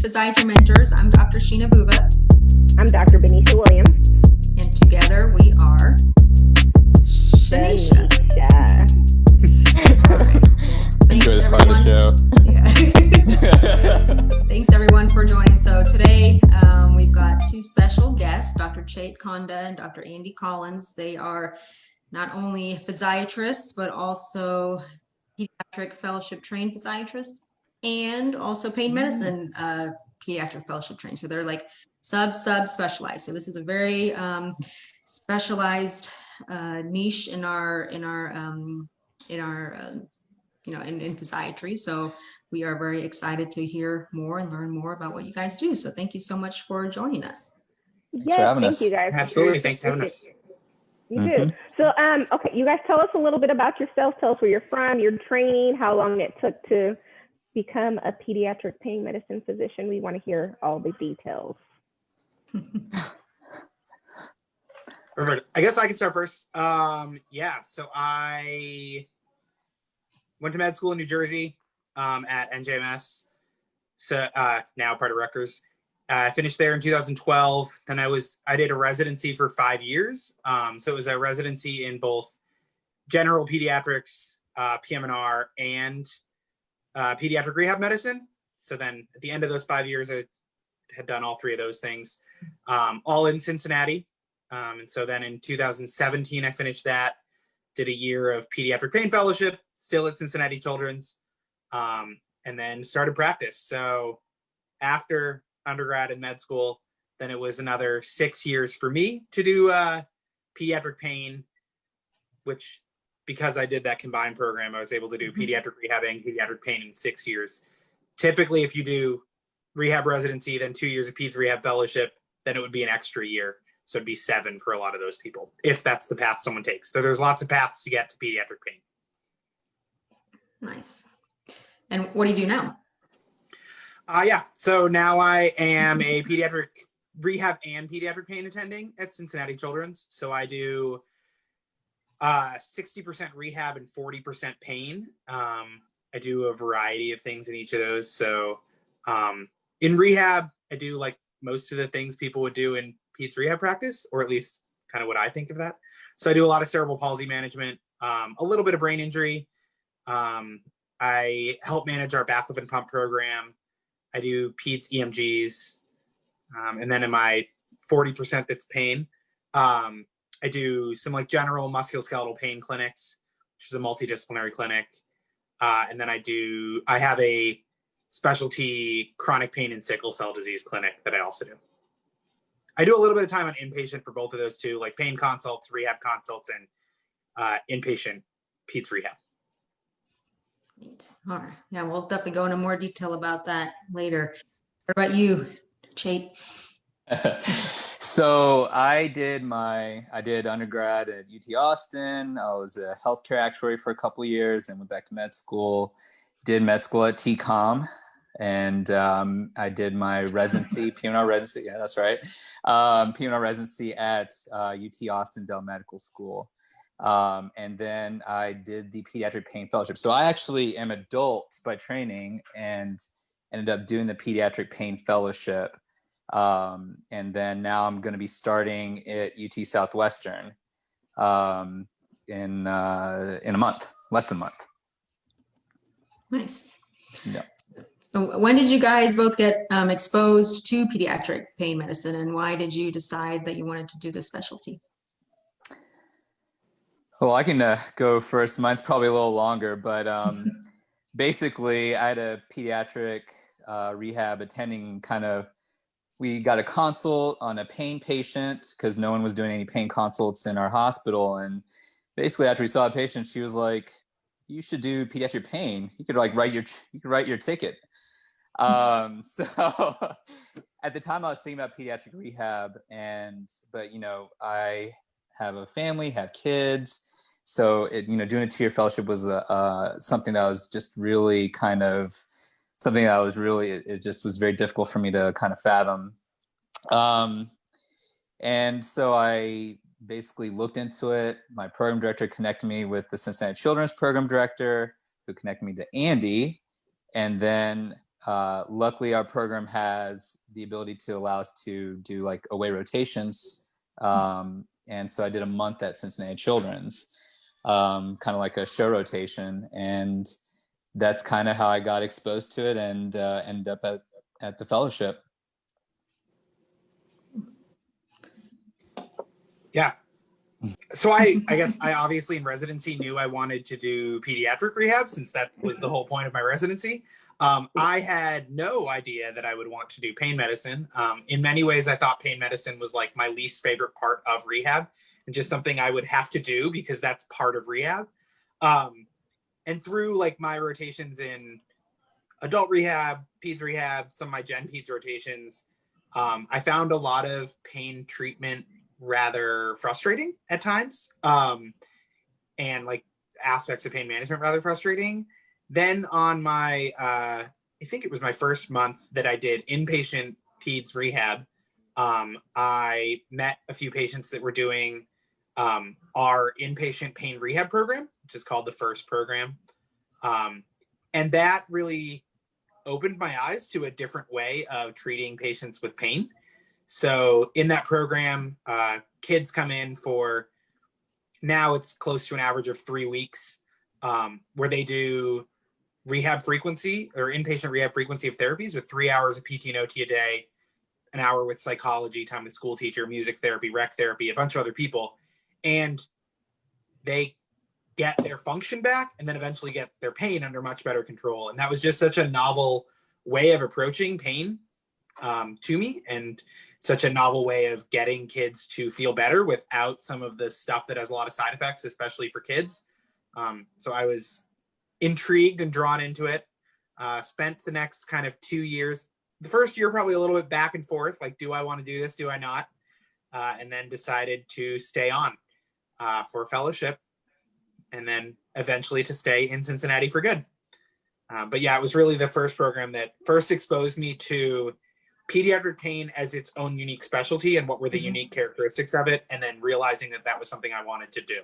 Physiatry Mentors. I'm Dr. Sheena Bhuva. I'm Dr. Benecia Williams. And together we are Benecia. Thanks everyone. Thanks everyone for joining. So today we've got two special guests, Dr. Chaitanya Konda and Dr. Collins. They are not only physiatrists, but also pediatric fellowship trained physiatrists and also pain medicine pediatric fellowship trained. So they're like subspecialized. So this is a very specialized niche in physiatry. So we are very excited to hear more and learn more about what you guys do. So thank you so much for joining us. Thanks for having us. You guys. Absolutely. Thanks for having us. You do. So, okay, you guys tell us a little bit about yourself. Tell us where you're from, your training, how long it took to become a pediatric pain medicine physician. We want to hear all the details. Perfect. I guess I can start first. So I went to med school in New Jersey at NJMS, so now part of Rutgers. I finished there in 2012. Then I did a residency for 5 years. So it was a residency in both general pediatrics, PM&R, and pediatric rehab medicine. So then at the end of those 5 years, I had done all three of those things, all in Cincinnati. And so then in 2017, I finished that, did a year of pediatric pain fellowship, still at Cincinnati Children's, and then started practice. So after undergrad and med school, then it was another 6 years for me to do pediatric pain, which because I did that combined program, I was able to do pediatric rehab and pediatric pain in 6 years. Typically, if you do rehab residency, then 2 years of peds rehab fellowship, then it would be an extra year. So it'd be 7 for a lot of those people, if that's the path someone takes. So there's lots of paths to get to pediatric pain. Nice. And what do you do now? So now I am a pediatric rehab and pediatric pain attending at Cincinnati Children's. So I do 60% rehab and 40% pain. I do a variety of things in each of those. So in rehab, I do like most of the things people would do in peds rehab practice, or at least kind of what I think of that. So I do a lot of cerebral palsy management, a little bit of brain injury. I help manage our baclofen and pump program. I do peds EMGs. And then in my 40% that's pain, I do some like general musculoskeletal pain clinics, which is a multidisciplinary clinic. And then I have a specialty chronic pain and sickle cell disease clinic that I also do. I do a little bit of time on inpatient for both of those too, like pain consults, rehab consults, and inpatient peds rehab. Neat. All right. Yeah, we'll definitely go into more detail about that later. What about you, Chait? So I did undergrad at UT Austin. I was a healthcare actuary for a couple of years and went back to med school. Did med school at TCOM, and I did my residency, PM&R residency. Yeah, that's right. PM&R residency at UT Austin Dell Medical School. And then I did the pediatric pain fellowship. So I actually am adult by training and ended up doing the pediatric pain fellowship. And then now I'm going to be starting at UT Southwestern in a month, less than a month. Nice. Yeah. So when did you guys both get exposed to pediatric pain medicine, and why did you decide that you wanted to do this specialty? Well, I can go first. Mine's probably a little longer, but basically I had a pediatric rehab attending we got a consult on a pain patient because no one was doing any pain consults in our hospital. And basically after we saw the patient, she was like, you should do pediatric pain. You could write your ticket. So at the time I was thinking about pediatric rehab but I have a family, have kids. So doing a 2-year fellowship was something that was just really it just was very difficult for me to kind of fathom. And so I basically looked into it. My program director connected me with the Cincinnati Children's program director, who connected me to Andy. And then luckily our program has the ability to allow us to do like away rotations. And so I did a month at Cincinnati Children's, kind of like a show rotation. And that's kind of how I got exposed to it and ended up at the fellowship. Yeah. So I guess I obviously in residency knew I wanted to do pediatric rehab since that was the whole point of my residency. I had no idea that I would want to do pain medicine. In many ways, I thought pain medicine was like my least favorite part of rehab and just something I would have to do because that's part of rehab. And through like my rotations in adult rehab, peds rehab, some of my gen peds rotations, I found a lot of pain treatment rather frustrating at times, and like aspects of pain management rather frustrating. Then on my, I think it was my first month that I did inpatient peds rehab, I met a few patients that were doing our inpatient pain rehab program, which is called the FIRST program. And that really opened my eyes to a different way of treating patients with pain. So in that program, kids come in for, now it's close to an average of 3 weeks, where they do rehab frequency or inpatient rehab frequency of therapies with 3 hours of PT and OT a day, an hour with psychology, time with school teacher, music therapy, rec therapy, a bunch of other people. And they get their function back and then eventually get their pain under much better control. And that was just such a novel way of approaching pain to me, and such a novel way of getting kids to feel better without some of the stuff that has a lot of side effects, especially for kids. So I was intrigued and drawn into it. Spent the next kind of 2 years, the first year probably a little bit back and forth, like, do I want to do this? Do I not? And then decided to stay on for a fellowship, and then eventually to stay in Cincinnati for good. But yeah, it was really the first program that first exposed me to pediatric pain as its own unique specialty and what were the unique characteristics of it, and then realizing that that was something I wanted to do.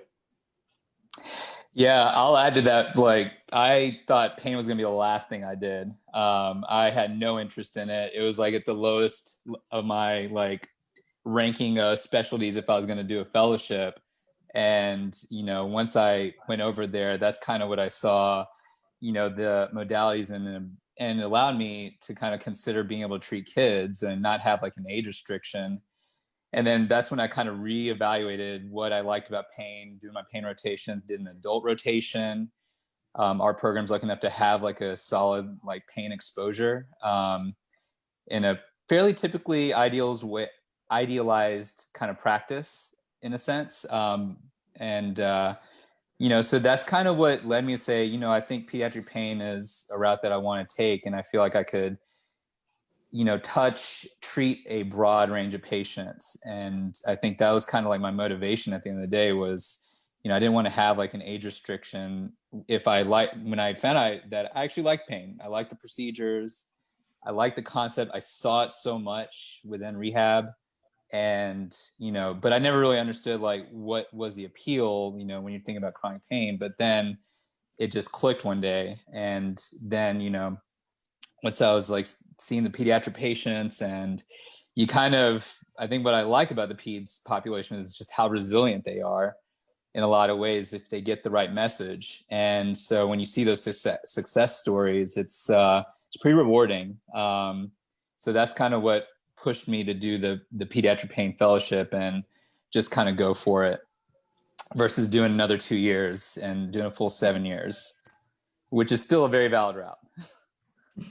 Yeah, I'll add to that. Like, I thought pain was going to be the last thing I did. I had no interest in it. It was like at the lowest of my like ranking of specialties if I was going to do a fellowship. And, you know, once I went over there, that's kind of what I saw, you know, the modalities and it allowed me to kind of consider being able to treat kids and not have like an age restriction. And then that's when I kind of reevaluated what I liked about pain, doing my pain rotation, did an adult rotation. Our program's lucky enough to have like a solid like pain exposure in a fairly typically idealized kind of practice in a sense. You know, so that's kind of what led me to say, you know, I think pediatric pain is a route that I want to take. And I feel like I could, you know, treat a broad range of patients. And I think that was kind of like my motivation at the end of the day was, you know, I didn't want to have like an age restriction. When I found out that I actually like pain, I like the procedures, I like the concept. I saw it so much within rehab. And, you know, but I never really understood like what was the appeal, you know, when you're thinking about chronic pain. But then it just clicked one day. And then, you know, once I was like seeing the pediatric patients, and you kind of, I think what I like about the peds population is just how resilient they are in a lot of ways if they get the right message. And so when you see those success stories, it's pretty rewarding. So that's kind of what pushed me to do the pediatric pain fellowship and just kind of go for it versus doing another 2 years and doing a full 7 years, which is still a very valid route.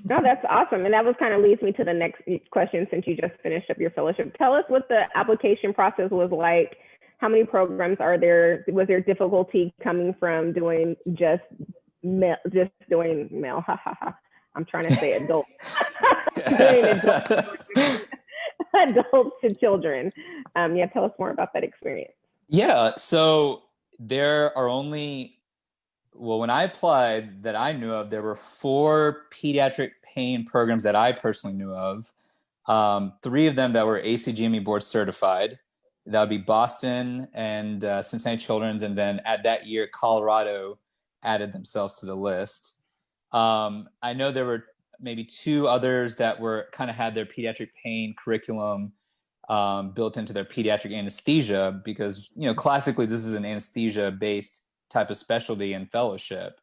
No, that's awesome. And that was kind of leads me to the next question since you just finished up your fellowship. Tell us what the application process was like. How many programs are there? Was there difficulty coming from doing just doing male? I'm trying to say adult. Doing adults to children. Yeah, tell us more about that experience. Yeah, so there are only, well, when I applied that I knew of, there were 4 pediatric pain programs that I personally knew of. 3 of them that were ACGME board certified. That would be Boston and Cincinnati Children's, and then at that year, Colorado added themselves to the list. I know there were maybe 2 others that were kind of had their pediatric pain curriculum built into their pediatric anesthesia, because, you know, classically this is an anesthesia based type of specialty and fellowship.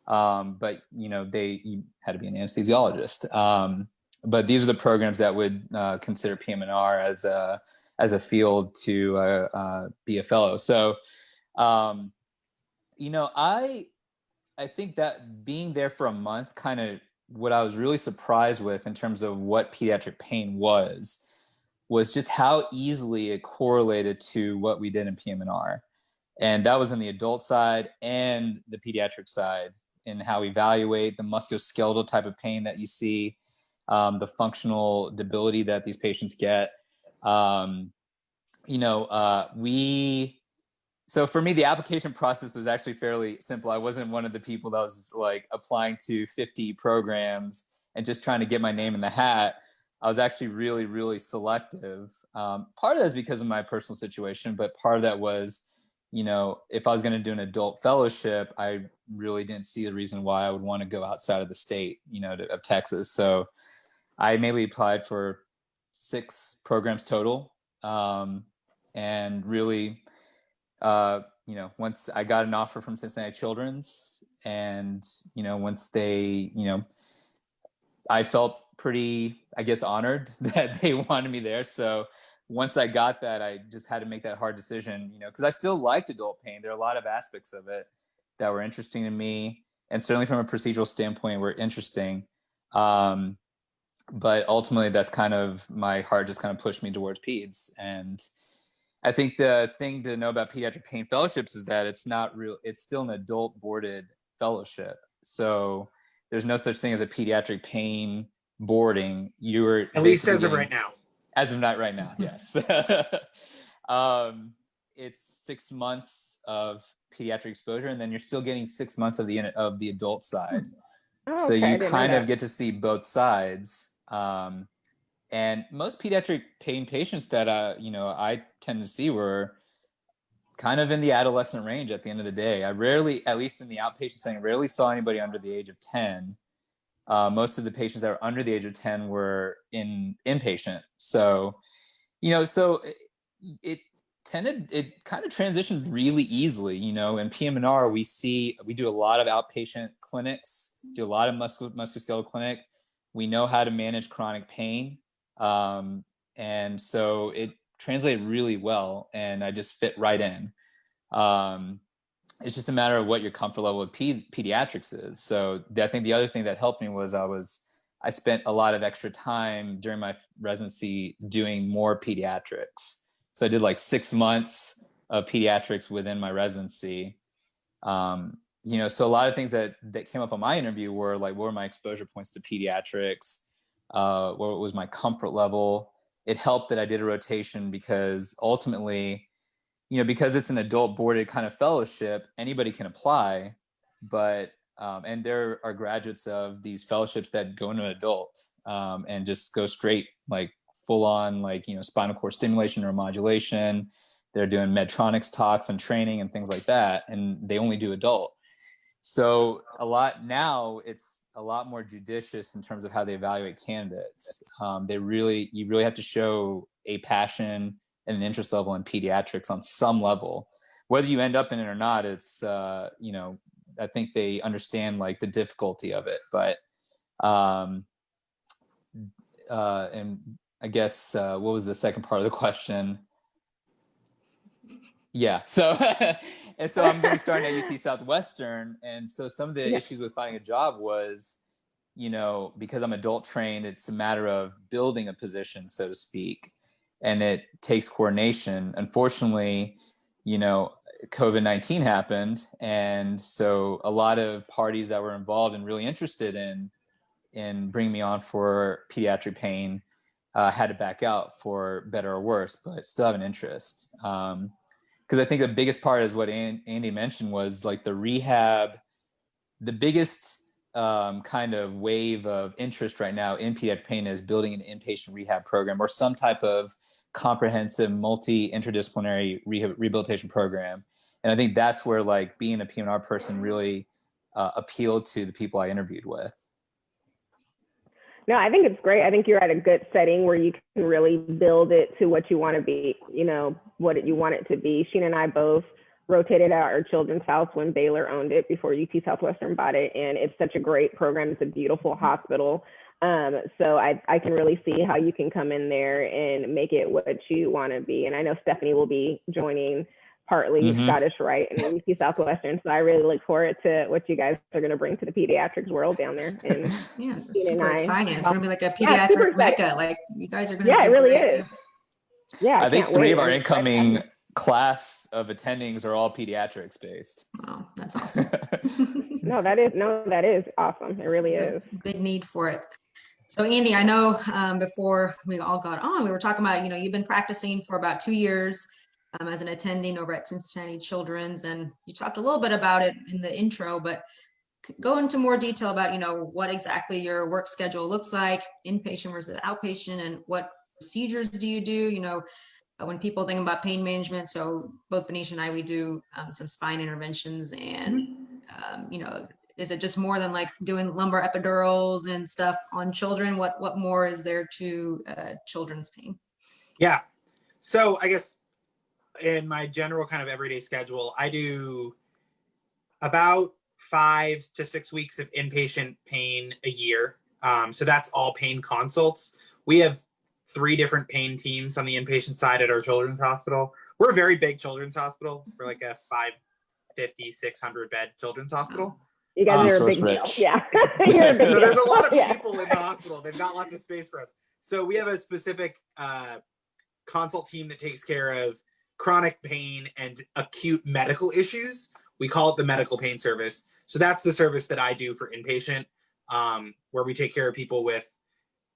But, you know, you had to be an anesthesiologist. But these are the programs that would consider PM&R as a field to be a fellow. So, you know, I think that being there for a month, kind of what I was really surprised with in terms of what pediatric pain was just how easily it correlated to what we did in PM&R. And that was on the adult side and the pediatric side, in how we evaluate the musculoskeletal type of pain that you see, the functional debility that these patients get. You know, so for me, the application process was actually fairly simple. I wasn't one of the people that was like applying to 50 programs and just trying to get my name in the hat. I was actually really, really selective. Part of that is because of my personal situation, but part of that was, you know, if I was going to do an adult fellowship, I really didn't see the reason why I would want to go outside of the state, you know, of Texas. So I maybe applied for 6 programs total. And really, you know, once I got an offer from Cincinnati Children's, and, you know, once they, you know, I felt pretty, I guess, honored that they wanted me there. So once I got that, I just had to make that hard decision, you know, because I still liked adult pain. There are a lot of aspects of it that were interesting to me, and certainly from a procedural standpoint were interesting. But ultimately, that's kind of, my heart just kind of pushed me towards peds. And I think the thing to know about pediatric pain fellowships is that it's not real. It's still an adult boarded fellowship. So there's no such thing as a pediatric pain boarding. You're at least as of right now. As of not right now, yes. It's 6 months of pediatric exposure, and then you're still getting 6 months of the adult side. Oh, So okay, you kind of get to see both sides. And most pediatric pain patients that you know, I tend to see were kind of in the adolescent range at the end of the day. I rarely, at least in the outpatient setting, rarely saw anybody under the age of 10. Most of the patients that were under the age of 10 were inpatient. So, you know, so it kind of transitioned really easily. You know, in PM&R, we do a lot of outpatient clinics, do a lot of musculoskeletal clinic. We know how to manage chronic pain. And so it translated really well, and I just fit right in. It's just a matter of what your comfort level with pediatrics is. So I think the other thing that helped me was I spent a lot of extra time during my residency doing more pediatrics. So I did like 6 months of pediatrics within my residency. You know, so a lot of things that came up on my interview were like, what were my exposure points to pediatrics? What was my comfort level? It helped that I did a rotation, because ultimately, you know, because it's an adult boarded kind of fellowship, anybody can apply, but and there are graduates of these fellowships that go into adults and just go straight, like full on, like, you know, spinal cord stimulation or modulation. They're doing Medtronics talks and training and things like that, and they only do adult. So it's a lot more judicious in terms of how they evaluate candidates. You really have to show a passion and an interest level in pediatrics on some level. Whether you end up in it or not, it's, you know, I think they understand like the difficulty of it. But, and I guess, what was the second part of the question? Yeah. So, and so I'm going to be starting at UT Southwestern. And so some of the issues with finding a job was, you know, because I'm adult trained, it's a matter of building a position, so to speak, and it takes coordination. Unfortunately, you know, COVID-19 happened. And so a lot of parties that were involved and really interested in bringing me on for pediatric pain had to back out, for better or worse, but still have an interest. Because I think the biggest part is what Andy mentioned was like the rehab. The biggest kind of wave of interest right now in pediatric pain is building an inpatient rehab program or some type of comprehensive multi-interdisciplinary rehabilitation program. And I think that's where like being a PM&R person really appealed to the people I interviewed with. No, I think it's great. I think you're at a good setting where you can really build it to what you want to be, you know, what you want it to be. Sheena and I both rotated out our children's house when Baylor owned it before UT Southwestern bought it. And it's such a great program. It's a beautiful hospital. So I can really see how you can come in there and make it what you want to be. And I know Stephanie will be joining partly Scottish Rite and UT Southwestern. So I really look forward to what you guys are going to bring to the pediatrics world down there. And yeah, it's super exciting. It's going to be like a yeah, pediatric mecca. Like you guys are going to yeah, do it really great. is. Yeah, I think 3 of our incoming class of attendings are all pediatrics based. Wow, that's awesome. that is awesome. It really is. Big need for it. So Andy, I know before we all got on, we were talking about, you know, you've been practicing for about 2 years as an attending over at Cincinnati Children's, and you talked a little bit about it in the intro, but go into more detail about, you know, what exactly your work schedule looks like, inpatient versus outpatient, and what procedures do you do, you know, when people think about pain management. So both Benecia and I, we do some spine interventions, and, you know, is it just more than like doing lumbar epidurals and stuff on children? What more is there to children's pain? Yeah. So I guess in my general kind of everyday schedule, I do about 5 to 6 weeks of inpatient pain a year. So that's all pain consults. We have 3 different pain teams on the inpatient side at our children's hospital. We're a very big children's hospital. We're like a 550, 600 bed children's hospital. You guys are a big deal. Yeah. You're a big deal. There's a lot of people in the hospital. They've got lots of space for us. So we have a specific consult team that takes care of chronic pain and acute medical issues. We call it the medical pain service. So that's the service that I do for inpatient, where we take care of people with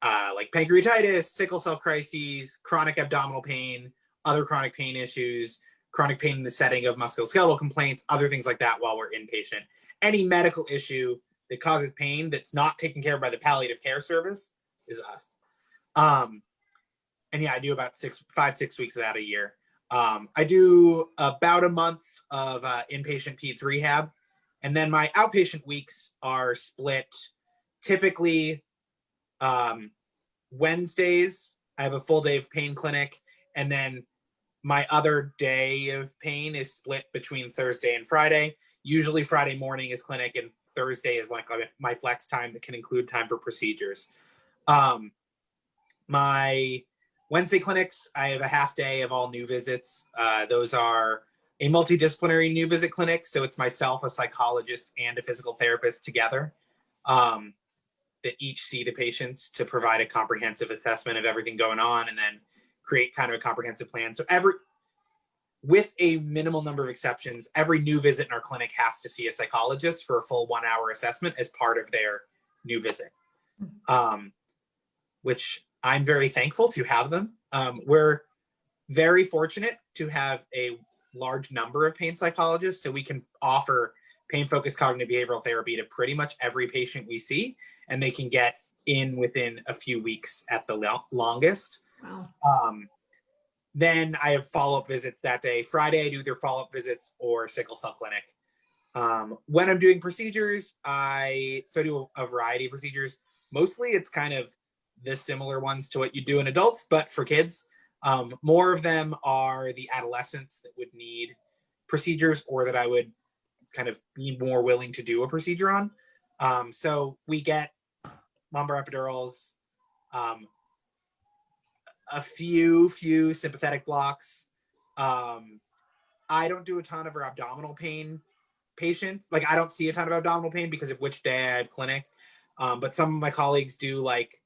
like pancreatitis, sickle cell crises, chronic abdominal pain, other chronic pain issues, chronic pain in the setting of musculoskeletal complaints, other things like that while we're inpatient. Any medical issue that causes pain that's not taken care of by the palliative care service is us. And yeah, I do about 5-6 weeks of that a year. I do about a month of inpatient peds rehab. And then my outpatient weeks are split typically Wednesdays. I have a full day of pain clinic. And then my other day of pain is split between Thursday and Friday. Usually Friday morning is clinic and Thursday is like my flex time that can include time for procedures. My Wednesday clinics, I have a half day of all new visits. Those are a multidisciplinary new visit clinic. So it's myself, a psychologist, and a physical therapist together that each see the patients to provide a comprehensive assessment of everything going on and then create kind of a comprehensive plan. So with a minimal number of exceptions, every new visit in our clinic has to see a psychologist for a full 1 hour assessment as part of their new visit, which I'm very thankful to have them. We're very fortunate to have a large number of pain psychologists, so we can offer pain-focused cognitive behavioral therapy to pretty much every patient we see, and they can get in within a few weeks at the longest. Wow. Then I have follow-up visits that day. Friday, I do either follow-up visits or sickle cell clinic. When I'm doing procedures, I do a variety of procedures. Mostly it's kind of the similar ones to what you do in adults, but for kids. More of them are the adolescents that would need procedures or that I would kind of be more willing to do a procedure on. So we get lumbar epidurals, a few sympathetic blocks. I don't do a ton of our abdominal pain patients. Like I don't see a ton of abdominal pain because of which day I have clinic. But some of my colleagues do like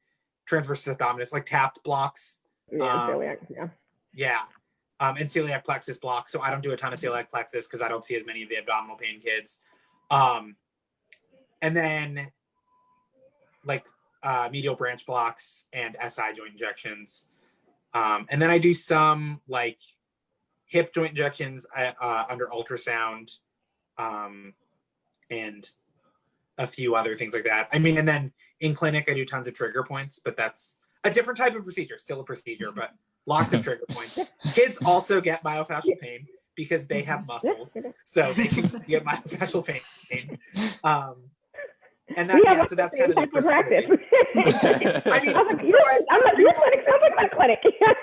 transverse abdominis, like tapped blocks. Yeah. And celiac plexus blocks. So I don't do a ton of celiac plexus because I don't see as many of the abdominal pain kids. And then like medial branch blocks and SI joint injections. And then I do some like hip joint injections under ultrasound and a few other things like that. I mean, and then in clinic, I do tons of trigger points, but that's a different type of procedure, still a procedure, but lots of trigger points. Kids also get myofascial pain because they have muscles, so they can get myofascial pain. And that, yeah, so that's kind of the practice. I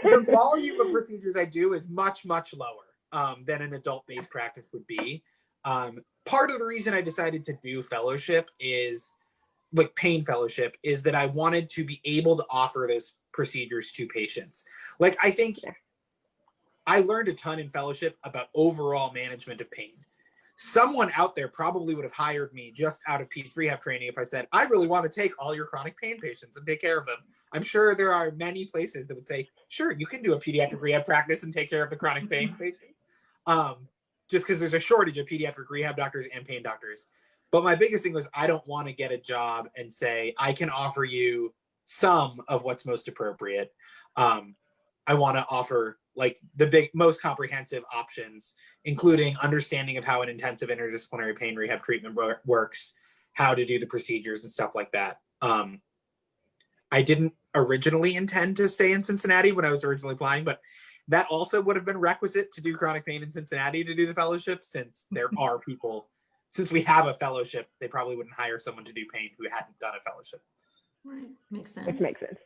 mean, the volume of procedures I do is much, much lower than an adult-based practice would be. Part of the reason I decided to do fellowship is, like pain fellowship, is that I wanted to be able to offer those procedures to patients. Like, I think I learned a ton in fellowship about overall management of pain. Someone out there probably would have hired me just out of pediatric rehab training if I said, I really want to take all your chronic pain patients and take care of them. I'm sure there are many places that would say, sure, you can do a pediatric rehab practice and take care of the chronic pain patients. Just because there's a shortage of pediatric rehab doctors and pain doctors. But my biggest thing was, I don't want to get a job and say, I can offer you some of what's most appropriate. I want to offer like the most comprehensive options, including understanding of how an intensive interdisciplinary pain rehab treatment works, how to do the procedures and stuff like that. I didn't originally intend to stay in Cincinnati when I was originally applying, but that also would have been requisite to do chronic pain in Cincinnati to do the fellowship, since there are people, since we have a fellowship, they probably wouldn't hire someone to do pain who hadn't done a fellowship. Right, makes sense. Which makes sense.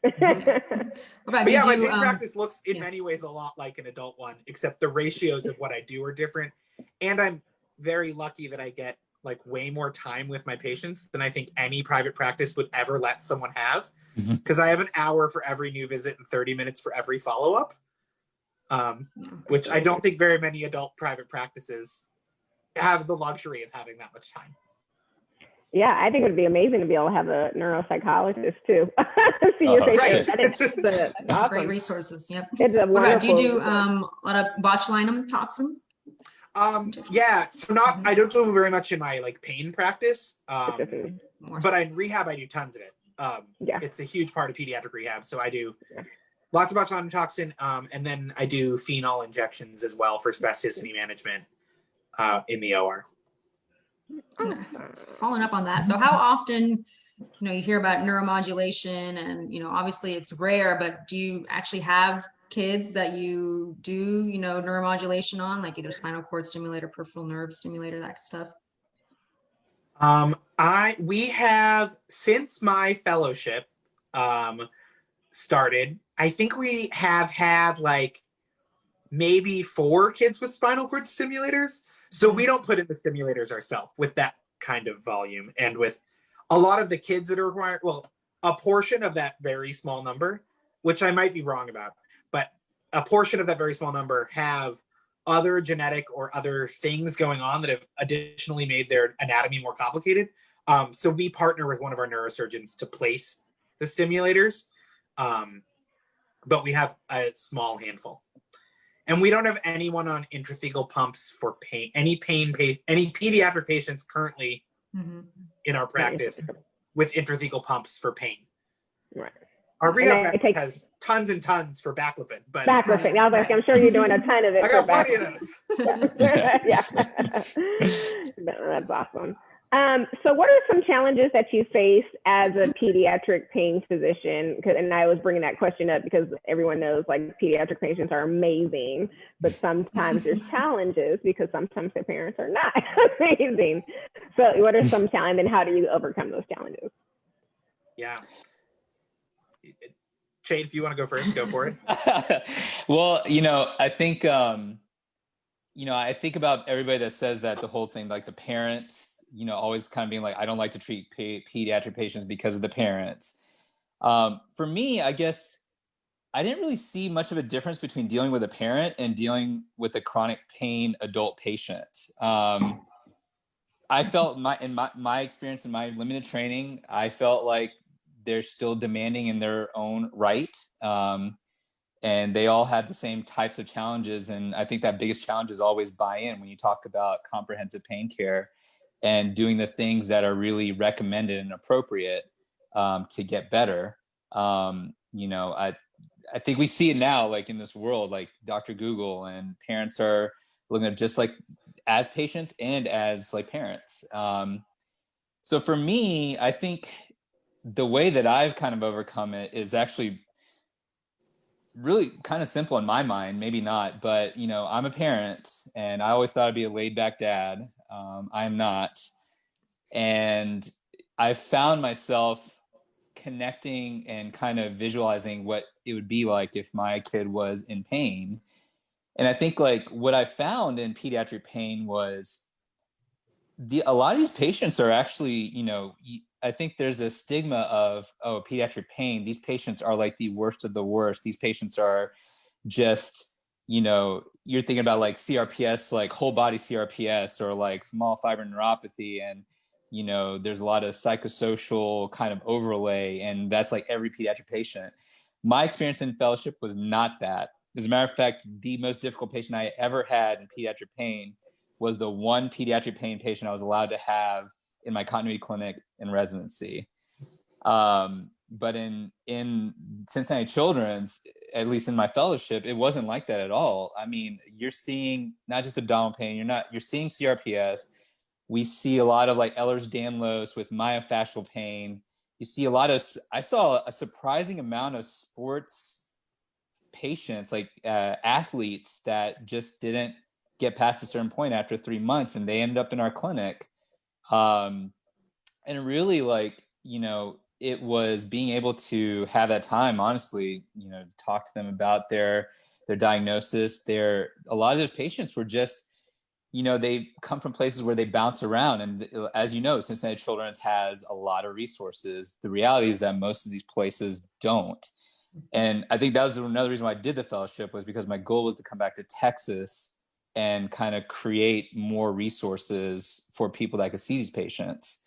But yeah, my pain practice looks in many ways a lot like an adult one, except the ratios of what I do are different. And I'm very lucky that I get like way more time with my patients than I think any private practice would ever let someone have, because I have an hour for every new visit and 30 minutes for every follow-up, which I don't think very many adult private practices have the luxury of having that much time. Yeah, I think it would be amazing to be able to have a neuropsychologist too. See your patients. That's awesome. Great resources. Yep. It's a what about, do you do a lot of botulinum toxin? Yeah, so I don't do very much in my like pain practice, but in rehab I do tons of it. It's a huge part of pediatric rehab, so I do lots of botulinum toxin, and then I do phenol injections as well for spasticity management in the OR. Following up on that, so how often, you hear about neuromodulation, and obviously it's rare, but do you actually have kids that you do neuromodulation on, like either spinal cord stimulator, peripheral nerve stimulator, that stuff? We have, since my fellowship started, I think we have had like maybe 4 kids with spinal cord stimulators. So we don't put in the stimulators ourselves with that kind of volume, and with a lot of the kids that are required, well, a portion of that very small number, which I might be wrong about, but a portion of that very small number have other genetic or other things going on that have additionally made their anatomy more complicated. So we partner with one of our neurosurgeons to place the stimulators, but we have a small handful. And we don't have anyone on intrathecal pumps for pain, any pediatric patients currently in our practice with intrathecal pumps for pain. Right. Our rehab practice has tons and tons for baclofen, but baclofen. Now, I'm sure you're doing a ton of it. I got plenty of those. That's awesome. So what are some challenges that you face as a pediatric pain physician? And I was bringing that question up because everyone knows like pediatric patients are amazing, but sometimes there's challenges because sometimes their parents are not amazing. So what are some challenges, and how do you overcome those challenges? Yeah. Chait, if you want to go first, go for it. Well, I think, I think about everybody that says that, the whole thing, like the parents, always kind of being like, I don't like to treat pediatric patients because of the parents. For me, I guess I didn't really see much of a difference between dealing with a parent and dealing with a chronic pain adult patient. I felt in my experience, in my limited training, I felt like they're still demanding in their own right. And they all had the same types of challenges. And I think that biggest challenge is always buy-in when you talk about comprehensive pain care and doing the things that are really recommended and appropriate to get better. I think we see it now, like in this world, like Dr. Google, and parents are looking at just like as patients and as like parents. So for me, I think the way that I've kind of overcome it is actually really kind of simple in my mind, maybe not, but I'm a parent and I always thought I'd be a laid back dad. I'm not. And I found myself connecting and kind of visualizing what it would be like if my kid was in pain. And I think like what I found in pediatric pain was a lot of these patients are actually, you know, I think there's a stigma of, oh, pediatric pain, these patients are like the worst of the worst. These patients are just, you know, you're thinking about like CRPS, like whole body CRPS, or like small fiber neuropathy. And, you know, there's a lot of psychosocial kind of overlay, and that's like every pediatric patient. My experience in fellowship was not that. As a matter of fact, the most difficult patient I ever had in pediatric pain was the one pediatric pain patient I was allowed to have in my continuity clinic in residency. But in Cincinnati Children's, at least in my fellowship, it wasn't like that at all. I mean, you're seeing not just abdominal pain, you're seeing CRPS. We see a lot of like Ehlers-Danlos with myofascial pain. You see I saw a surprising amount of sports patients, like athletes that just didn't get past a certain point after 3 months, and they ended up in our clinic. And really, like, you know, it was being able to have that time, honestly, you know, to talk to them about their diagnosis. A lot of those patients were just, you know, they come from places where they bounce around. And as you know, Cincinnati Children's has a lot of resources. The reality is that most of these places don't. And I think that was another reason why I did the fellowship, was because my goal was to come back to Texas and kind of create more resources for people that could see these patients.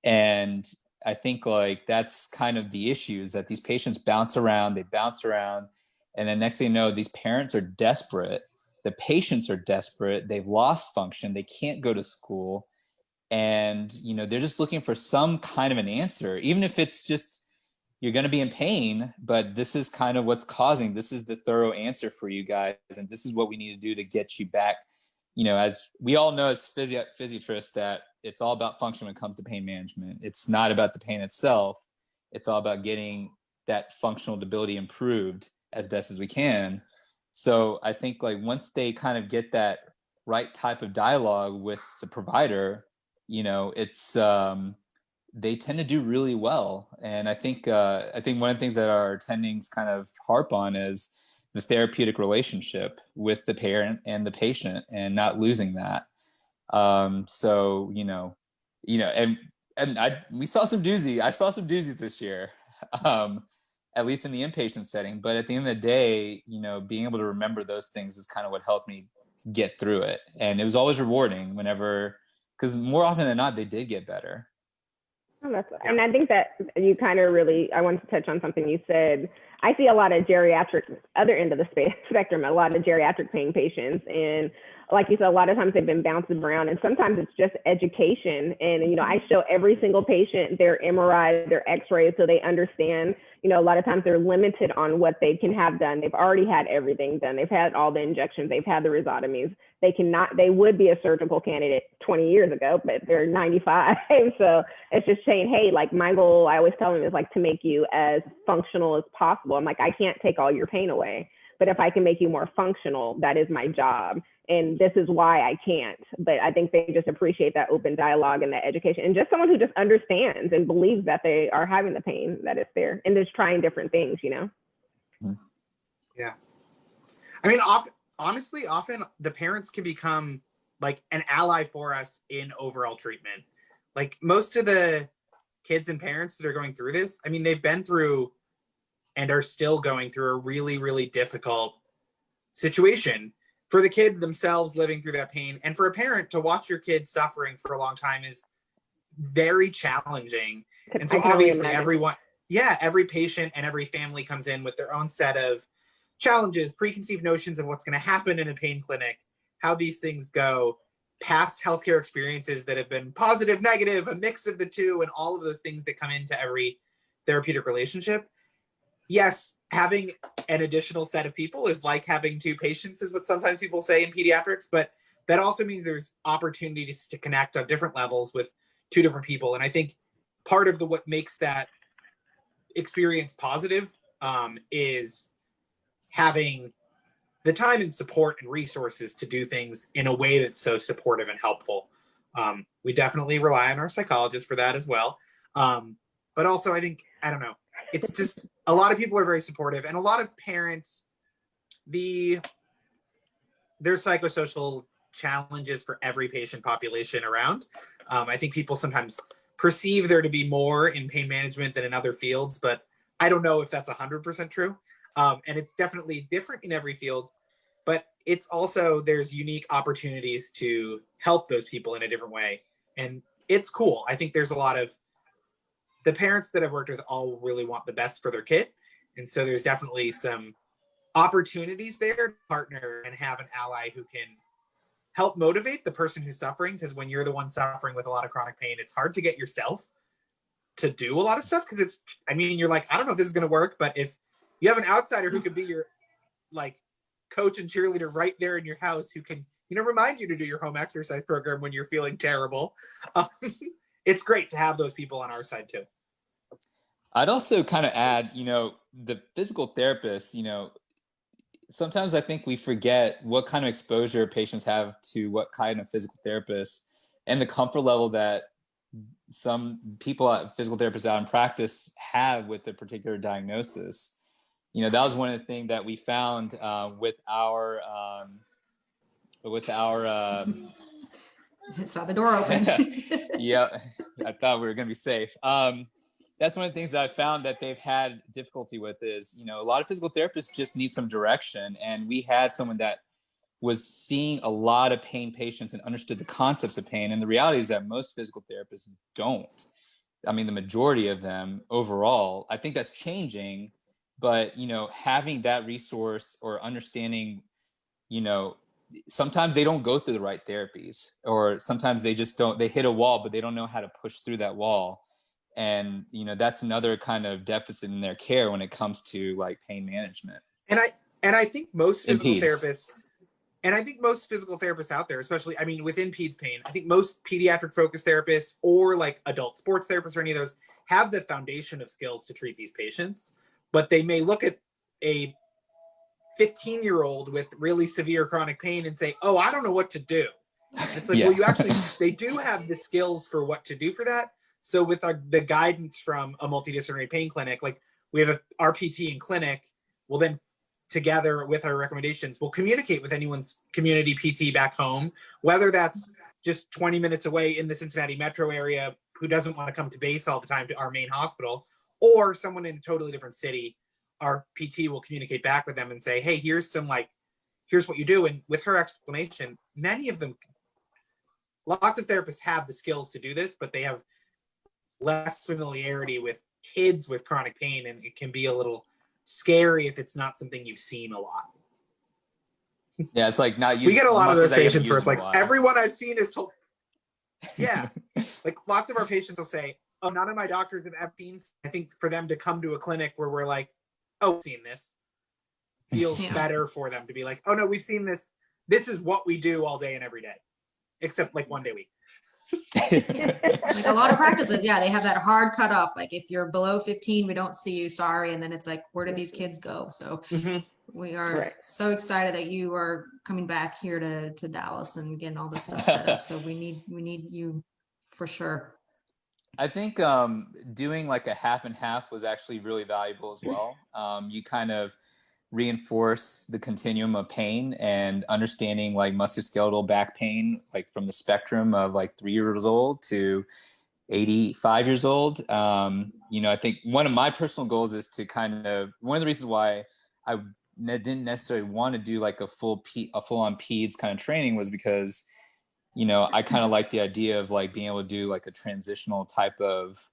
And I think like that's kind of the issue, is that these patients bounce around, and then next thing you know, these parents are desperate. The patients are desperate. They've lost function. They can't go to school. And, you know, they're just looking for some kind of an answer, even if it's just, you're going to be in pain, but this is kind of what's causing, this is the thorough answer for you guys. And this is what we need to do to get you back. You know, as we all know as physiatrists, that it's all about function when it comes to pain management. It's not about the pain itself. It's all about getting that functional debility improved as best as we can. So I think like once they kind of get that right type of dialogue with the provider, you know, it's, they tend to do really well. And I think one of the things that our attendings kind of harp on is the therapeutic relationship with the parent and the patient, and not losing that. So, we saw some doozies. I saw some doozies this year, at least in the inpatient setting. But at the end of the day, you know, being able to remember those things is kind of what helped me get through it. And it was always rewarding because more often than not, they did get better. Oh, and I think that you kind of really, I wanted to touch on something you said. I see a lot of geriatric, other end of the spectrum, a lot of geriatric pain patients. And like you said, a lot of times they've been bouncing around, and sometimes it's just education. And, you know, I show every single patient their MRI, their x-rays, so they understand, you know, a lot of times they're limited on what they can have done. They've already had everything done. They've had all the injections. They've had the rhizotomies. They would be a surgical candidate 20 years ago, but they're 95. So it's just saying, hey, like my goal, I always tell them, is like to make you as functional as possible. I'm like, I can't take all your pain away, but if I can make you more functional, that is my job. And this is why I can't. But I think they just appreciate that open dialogue and that education, and just someone who just understands and believes that they are having the pain, that it's there, and just trying different things, you know? Yeah. I mean, honestly, often the parents can become like an ally for us in overall treatment. Like most of the kids and parents that are going through this, I mean, they've been through and are still going through a really, really difficult situation. For the kid themselves living through that pain, and for a parent to watch your kid suffering for a long time is very challenging. And so obviously every patient and every family comes in with their own set of challenges, preconceived notions of what's going to happen in a pain clinic, how these things go, past healthcare experiences that have been positive, negative, a mix of the two, and all of those things that come into every therapeutic relationship. Yes, having an additional set of people is like having two patients, is what sometimes people say in pediatrics, but that also means there's opportunities to connect on different levels with two different people. And I think part of what makes that experience positive is having the time and support and resources to do things in a way that's so supportive and helpful. We definitely rely on our psychologists for that as well. But also I think, I don't know, it's just a lot of people are very supportive, and a lot of parents, there's psychosocial challenges for every patient population around. I think people sometimes perceive there to be more in pain management than in other fields, but I don't know if that's 100% true. And it's definitely different in every field, but it's also, there's unique opportunities to help those people in a different way. And it's cool. I think there's a lot of, the parents that I've worked with all really want the best for their kid. And so there's definitely some opportunities there to partner and have an ally who can help motivate the person who's suffering. Because when you're the one suffering with a lot of chronic pain, it's hard to get yourself to do a lot of stuff, because it's, I mean, you're like, I don't know if this is going to work, but if you have an outsider who could be your like coach and cheerleader right there in your house, who can, you know, remind you to do your home exercise program when you're feeling terrible, it's great to have those people on our side too. I'd also kind of add, you know, the physical therapist, you know, sometimes I think we forget what kind of exposure patients have to what kind of physical therapists, and the comfort level that some people, physical therapists out in practice, have with a particular diagnosis. You know, that was one of the things that we found with our saw the door open. Yeah, I thought we were going to be safe. That's one of the things that I found that they've had difficulty with is, you know, a lot of physical therapists just need some direction. And we had someone that was seeing a lot of pain patients and understood the concepts of pain. And the reality is that most physical therapists don't. I mean, the majority of them overall. I think that's changing, but, you know, having that resource or understanding, you know, sometimes they don't go through the right therapies, or sometimes they just don't, they hit a wall, but they don't know how to push through that wall. And, you know, that's another kind of deficit in their care when it comes to like pain management. And I think most physical therapists, and I think most physical therapists out there, especially, I mean, within peds pain, I think most pediatric focused therapists or like adult sports therapists or any of those have the foundation of skills to treat these patients, but they may look at a 15-year-old with really severe chronic pain and say, oh, I don't know what to do. It's like, well, you actually, they do have the skills for what to do for that. So with the guidance from a multidisciplinary pain clinic, like we have our PT in clinic, we'll then together with our recommendations, we'll communicate with anyone's community PT back home, whether that's just 20 minutes away in the Cincinnati metro area who doesn't want to come to base all the time to our main hospital, or someone in a totally different city. Our PT will communicate back with them and say, hey, here's what you do. And with her explanation, many of them, lots of therapists have the skills to do this, but they have less familiarity with kids with chronic pain, and it can be a little scary if it's not something you've seen a lot. Yeah, it's like not. We get a lot of those patients where it's like everyone I've seen is told. Yeah, like lots of our patients will say, "Oh, none of my doctors have ever seen." I think for them to come to a clinic where we're like, "Oh, we've seen this," feels better for them to be like, "Oh no, we've seen this. This is what we do all day and every day, except like one day a week." Like a lot of practices, yeah, they have that hard cutoff. Like if you're below 15, we don't see you, sorry. And then it's like, where do these kids go? So we are so excited that you are coming back here to Dallas and getting all this stuff set up. So we need you for sure. I think doing like a half and half was actually really valuable as well. You kind of reinforce the continuum of pain and understanding like musculoskeletal back pain, like from the spectrum of like 3 years old to 85 years old. You know, I think one of my personal goals is to kind of, one of the reasons why I didn't necessarily want to do like a full-on peds kind of training was because, you know, I kind of like the idea of like being able to do like a transitional type of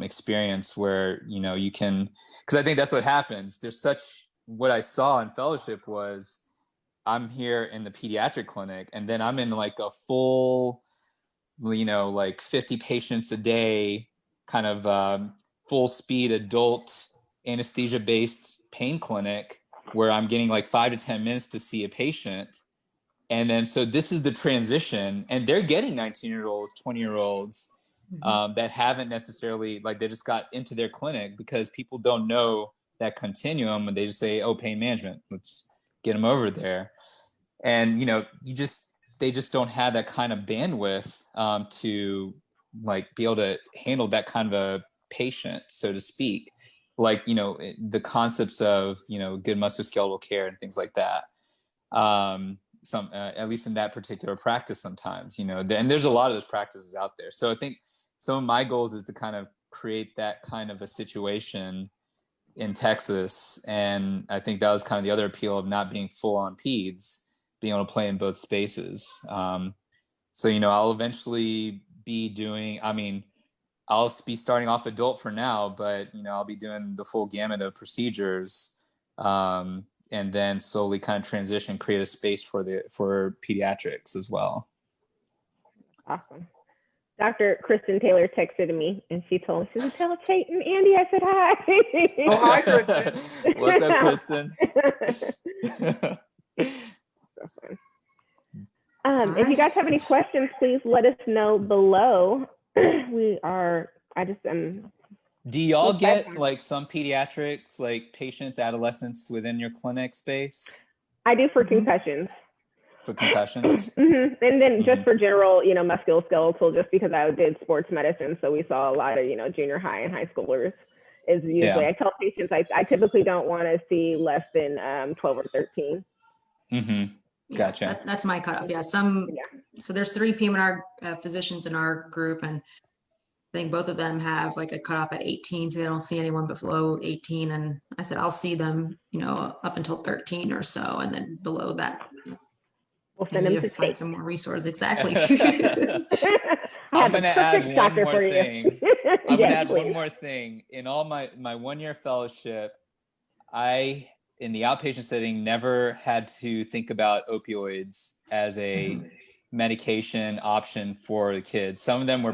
experience where, you know, you can, because I think that's what happens. What I saw in fellowship was I'm here in the pediatric clinic, and then I'm in like a full, you know, like 50 patients a day kind of full speed adult anesthesia based pain clinic where I'm getting like 5 to 10 minutes to see a patient. And then, so this is the transition, and they're getting 19-year-olds, 20-year-olds that haven't necessarily, like, they just got into their clinic because people don't know that continuum, and they just say, oh, pain management, let's get them over there. And, you know, they just don't have that kind of bandwidth to like be able to handle that kind of a patient, so to speak, like, you know, the concepts of, you know, good musculoskeletal care and things like that. At least in that particular practice sometimes, you know, and there's a lot of those practices out there. So I think some of my goals is to kind of create that kind of a situation in Texas. And I think that was kind of the other appeal of not being full on peds, being able to play in both spaces. So, you know, I'll eventually be doing, I mean, I'll be starting off adult for now, but, you know, I'll be doing the full gamut of procedures, and then slowly kind of transition, create a space for pediatrics as well. Awesome. Dr. Kristen Taylor texted me and she told me, she said, tell Chait and Andy I said hi. Oh, hi, Kristen. What's up, Kristen? So fun. If you guys have any questions, please let us know below. Do y'all get like some pediatrics, like patients, adolescents within your clinic space? I do for concussions. For concussions? And then just for general, you know, musculoskeletal, just because I did sports medicine. So we saw a lot of, you know, junior high and high schoolers is usually, I tell patients, I typically don't want to see less than 12 or 13. Gotcha. Yeah, that's my cutoff. Yeah. So there's 3 PM&R physicians in our group, and I think both of them have like a cutoff at 18, so they don't see anyone below 18. And I said, I'll see them, you know, up until 13 or so, and then below that, we'll send them to find some more resources. Exactly. I'm going to add one more thing. I'm going to add please. one more thing. In all my 1-year fellowship, I, in the outpatient setting, never had to think about opioids as a medication option for the kids. Some of them were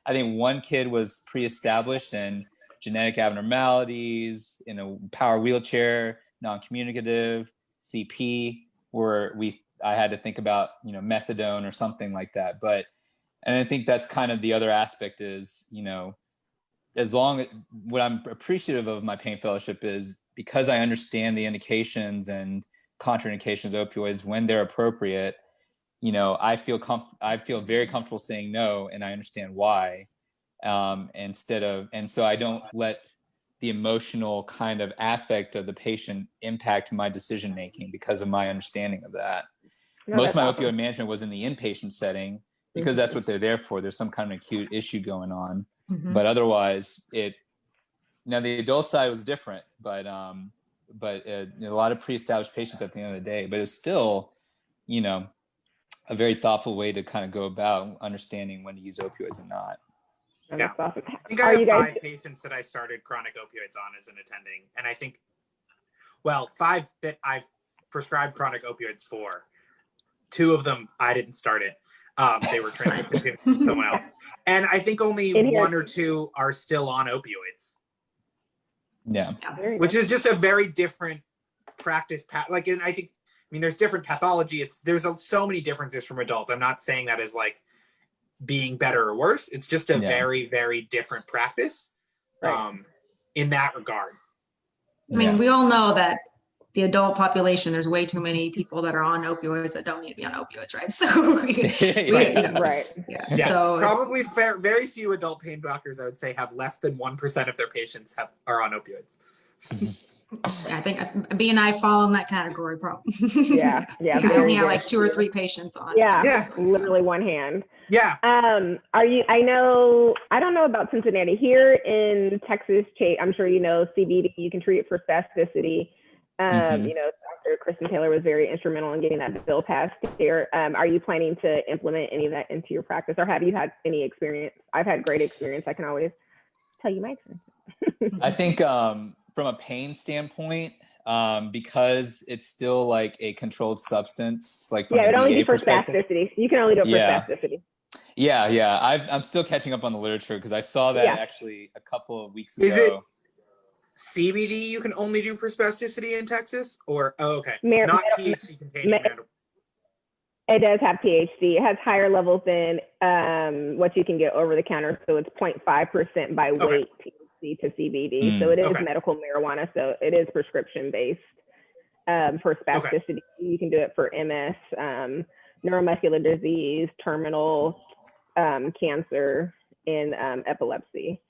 I think one kid was pre-established and genetic abnormalities, in a power wheelchair, non-communicative, CP, where I had to think about, you know, methadone or something like that. And I think that's kind of the other aspect is, you know, what I'm appreciative of my pain fellowship is because I understand the indications and contraindications of opioids when they're appropriate, you know, I feel very comfortable saying no, and I understand why. And so I don't let the emotional kind of affect of the patient impact my decision making because of my understanding of that. Most of my opioid management was in the inpatient setting because that's what they're there for. There's some kind of acute issue going on, but otherwise, now the adult side was different, but a lot of pre-established patients at the end of the day. But it's still, you know, a very thoughtful way to kind of go about understanding when to use opioids and not. Yeah. Awesome. I think I have 5 patients that I started chronic opioids on as an attending. And I think, 5 that I've prescribed chronic opioids for. 2 of them, I didn't start it. They were transitioned to someone else. And I think only 1 or 2 are still on opioids. Yeah. Which is just a very different practice. And I think, there's different pathology. There's so many differences from adult. I'm not saying that as like being better or worse. It's just a very, very different practice in that regard. I mean, we all know that the adult population, there's way too many people that are on opioids that don't need to be on opioids, right? So So probably very few adult pain doctors, I would say, have less than 1% of their patients are on opioids. I think B and I fall in that category, probably. I only have like 2 or 3 patients on. Literally one hand. Yeah. I don't know about Cincinnati. Here in Texas, Chait, I'm sure you know CBD, you can treat it for spasticity. You know, Dr. Kristen Taylor was very instrumental in getting that bill passed here. Are you planning to implement any of that into your practice, or have you had any experience? I've had great experience. I can always tell you my experience. I think from a pain standpoint, because it's still like a controlled substance, like from it would only be for perspective. spasticity. You can only do it for spasticity. I'm still catching up on the literature because I saw that actually a couple of weeks ago. Is it CBD you can only do for spasticity in Texas? Or not THC containing? It does have THC. It has higher levels than what you can get over the counter. So it's 0.5% by weight THC to CBD. So it is medical marijuana. So it is prescription based for spasticity. You can do it for MS, neuromuscular disease, terminal cancer. in epilepsy.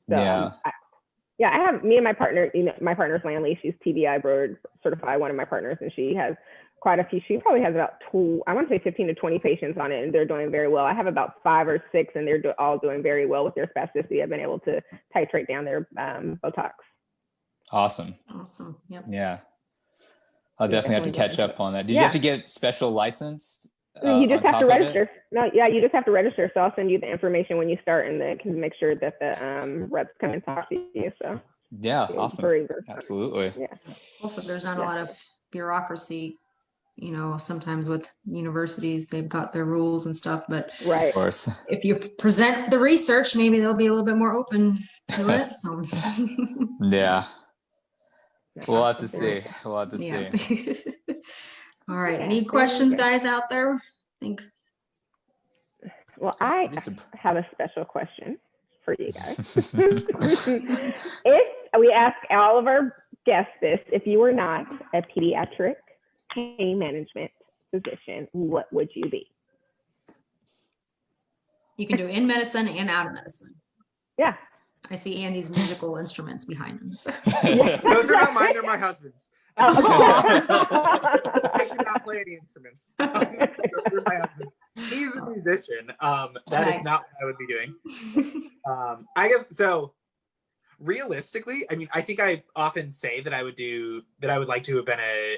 So, Yeah. I have me and my partner, my partner's Landley, she's TBI board certified, one of my partners, and she has quite a few. She probably has about I want to say 15 to 20 patients on it, and they're doing very well. I have about 5 or 6, and they're all doing very well with their spasticity. I've been able to titrate down their Botox. Awesome. Yep. Yeah. I'll definitely have to catch up on that. Did you have to get special licensed? You just have to register. No, yeah, you just have to register. So I'll send you the information when you start, and then can make sure that the reps come and talk to you. So yeah, awesome. Absolutely. Yeah. Hopefully there's not a lot of bureaucracy, sometimes with universities, they've got their rules and stuff, but right. Of course. If you present the research, maybe they'll be a little bit more open to it. So yeah. We'll have to see. We'll have to see. All right. Any questions, guys, out there? Well, I have a special question for you guys. If we ask all of our guests this, if you were not a pediatric pain management physician, what would you be? You can do in medicine and out of medicine. Yeah. I see Andy's musical instruments behind him. So. Those are not mine, they're my husband's. I cannot play any instruments. Those are my husband's. He's a musician. That is not what I would be doing. I guess so. Realistically, I mean, I think I often say that I would like to have been a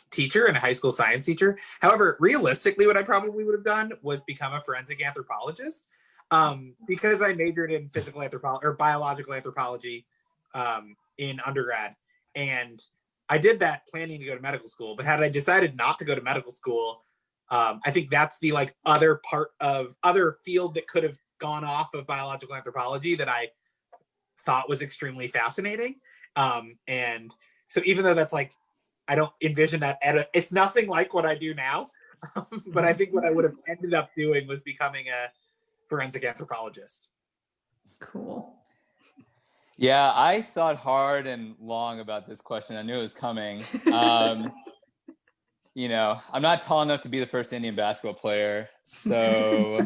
teacher and a high school science teacher. However, realistically, what I probably would have done was become a forensic anthropologist. Because I majored in physical anthropology or biological anthropology in undergrad, and I did that planning to go to medical school. But had I decided not to go to medical school, I think that's the other field that could have gone off of biological anthropology that I thought was extremely fascinating. And so even though that's I don't envision that it's nothing like what I do now, but I think what I would have ended up doing was becoming a forensic anthropologist. Cool. Yeah, I thought hard and long about this question. I knew it was coming. I'm not tall enough to be the first Indian basketball player. So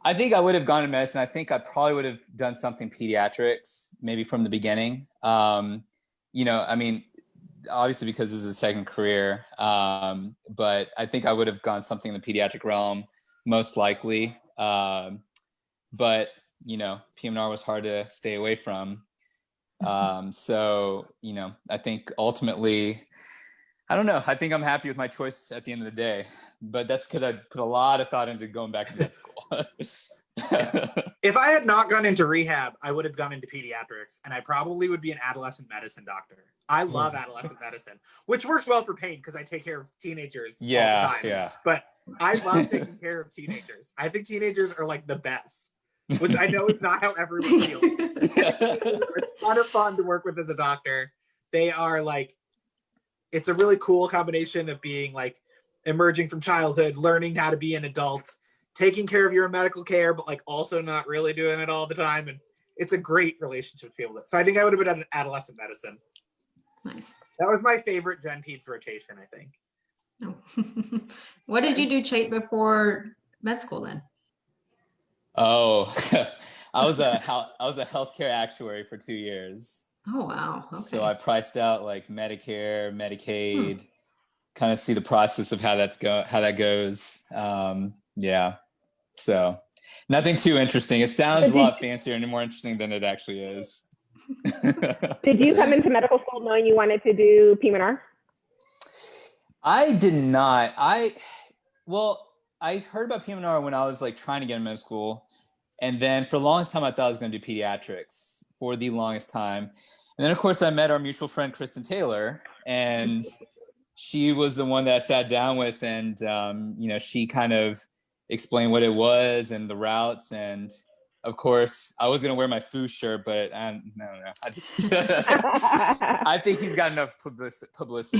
I think I would have gone to medicine. I think I probably would have done something pediatrics, maybe from the beginning. I mean, obviously because this is a second career, but I think I would have gone something in the pediatric realm, most likely. But PM&R was hard to stay away from. So, I think ultimately, I don't know. I think I'm happy with my choice at the end of the day, but that's because I put a lot of thought into going back to med school. If I had not gone into rehab, I would have gone into pediatrics, and I probably would be an adolescent medicine doctor. I love adolescent medicine, which works well for pain because I take care of teenagers all the time. Yeah. But I love taking care of teenagers. I think teenagers are the best, which I know is not how everyone feels. It's a lot of fun to work with as a doctor. They are it's a really cool combination of being emerging from childhood, learning how to be an adult, taking care of your medical care, but also not really doing it all the time. And it's a great relationship to be able to. So I think I would have been an adolescent medicine. Nice. That was my favorite Gen Peds rotation, I think. Oh. What did you do, Chait, before med school then? Oh, I was a healthcare actuary for 2 years. Oh, wow. Okay. So I priced out Medicare, Medicaid, kind of see the process of how that goes. Yeah. So nothing too interesting. It sounds a lot fancier and more interesting than it actually is. Did you come into medical school knowing you wanted to do PM&R? I did not. I heard about PM&R when I was trying to get into medical school. And then for the longest time, I thought I was going to do pediatrics for the longest time. And then of course I met our mutual friend, Kristen Taylor, and she was the one that I sat down with, and she kind of explained what it was and the routes. And of course I was going to wear my foo shirt, but no. I think he's got enough publicity.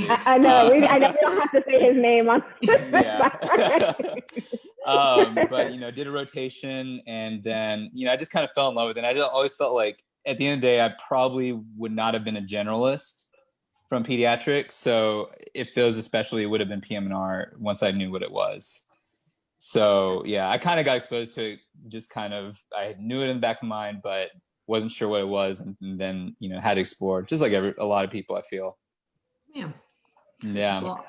I know we don't have to say his name on. Yeah. But did a rotation, and then I just kind of fell in love with it. And I just always felt at the end of the day, I probably would not have been a generalist from pediatrics. So if there was a specialty, it would have been PM&R once I knew what it was. So yeah, I kind of got exposed to it, just kind of, I knew it in the back of my mind, but wasn't sure what it was. And then, had to explore, just like a lot of people, I feel. Yeah. Yeah. Well,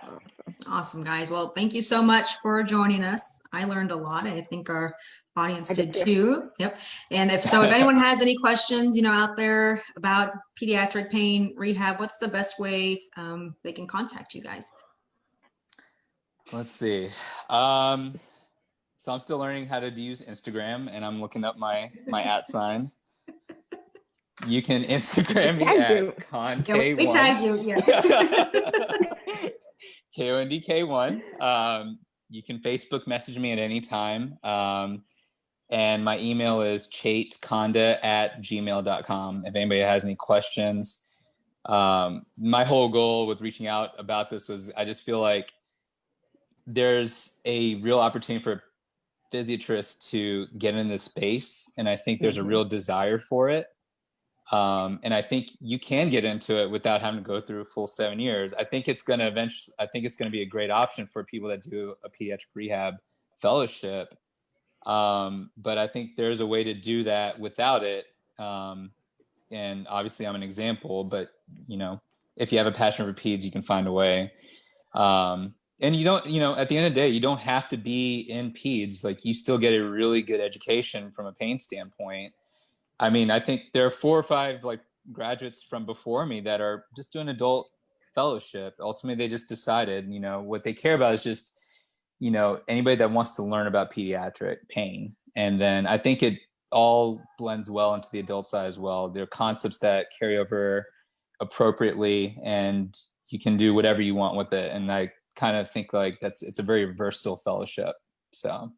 awesome, guys. Well, thank you so much for joining us. I learned a lot. I think our audience did too. Yep. And if anyone has any questions, out there about pediatric pain rehab, what's the best way they can contact you guys? Let's see. So I'm still learning how to use Instagram, and I'm looking up my @sign. You can Instagram me at KonK1. We tagged you, yeah. KONDK1. You can Facebook message me at any time. And my email is chaitkonda@gmail.com. If anybody has any questions. My whole goal with reaching out about this was, I just feel like there's a real opportunity for physiatrists to get in this space. And I think there's a real desire for it. And I think you can get into it without having to go through a full 7 years. I think it's going to be a great option for people that do a pediatric rehab fellowship. But I think there's a way to do that without it. And obviously I'm an example, but if you have a passion for peds, you can find a way. And you don't, at the end of the day, you don't have to be in peds. Like, you still get a really good education from a pain standpoint. I mean, I think there are 4 or 5 graduates from before me that are just doing adult fellowship. Ultimately, they just decided, what they care about is just, anybody that wants to learn about pediatric pain. And then I think it all blends well into the adult side as well. There are concepts that carry over appropriately, and you can do whatever you want with it. And I kind of think it's a very versatile fellowship. So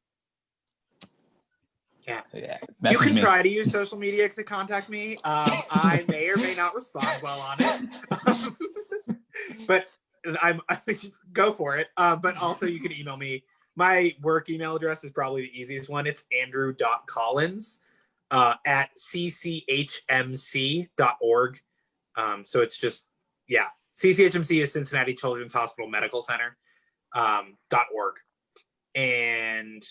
yeah. You can try to use social media to contact me. I may or may not respond well on it, but I go for it. But also you can email me. My work email address is probably the easiest one. It's andrew.collins @cchmc.org. So it's just, CCHMC is Cincinnati Children's Hospital Medical Center .org. And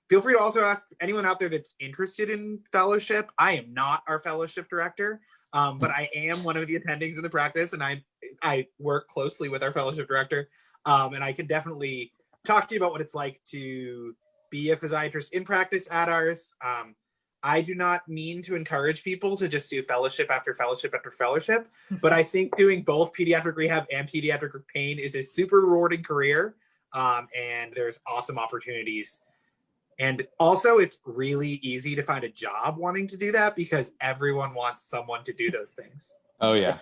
feel free to also ask anyone out there that's interested in fellowship. I am not our fellowship director, but I am one of the attendings in the practice, and I work closely with our fellowship director. And I can definitely talk to you about what it's like to be a physiatrist in practice at ours. I do not mean to encourage people to just do fellowship after fellowship after fellowship, but I think doing both pediatric rehab and pediatric pain is a super rewarding career, and there's awesome opportunities. And also, it's really easy to find a job wanting to do that because everyone wants someone to do those things. Oh, yeah.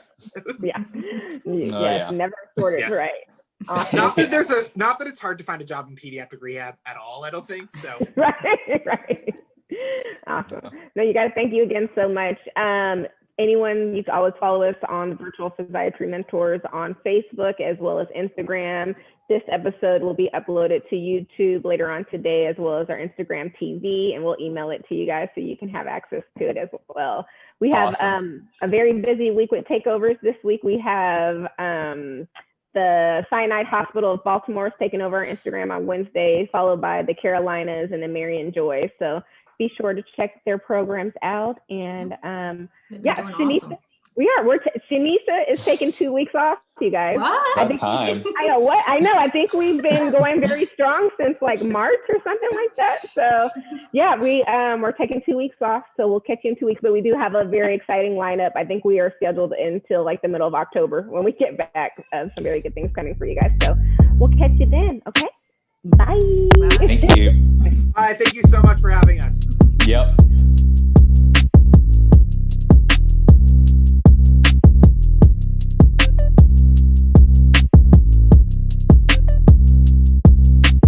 Never shortage, right? Awesome. Not that it's hard to find a job in pediatric rehab at all, I don't think so. Right. Awesome. No, you guys, thank you again so much. Anyone, you can always follow us on Virtual Physiatry Mentors on Facebook as well as Instagram. This episode will be uploaded to YouTube later on today, as well as our Instagram TV, and we'll email it to you guys so you can have access to it as well. We have a very busy week with takeovers. This week we have the Cyanide Hospital of Baltimore is taking over our Instagram on Wednesday, followed by the Carolinas and then Marion Joy. So be sure to check their programs out. And Sheena, awesome. Sheena is taking 2 weeks off, you guys. What? I know. I think we've been going very strong since March or something like that. So we're taking 2 weeks off. So we'll catch you in 2 weeks. But we do have a very exciting lineup. I think we are scheduled until the middle of October when we get back. Some very good things coming for you guys. So we'll catch you then. Okay. Bye. Thank you. Thank you so much for having us. Yep.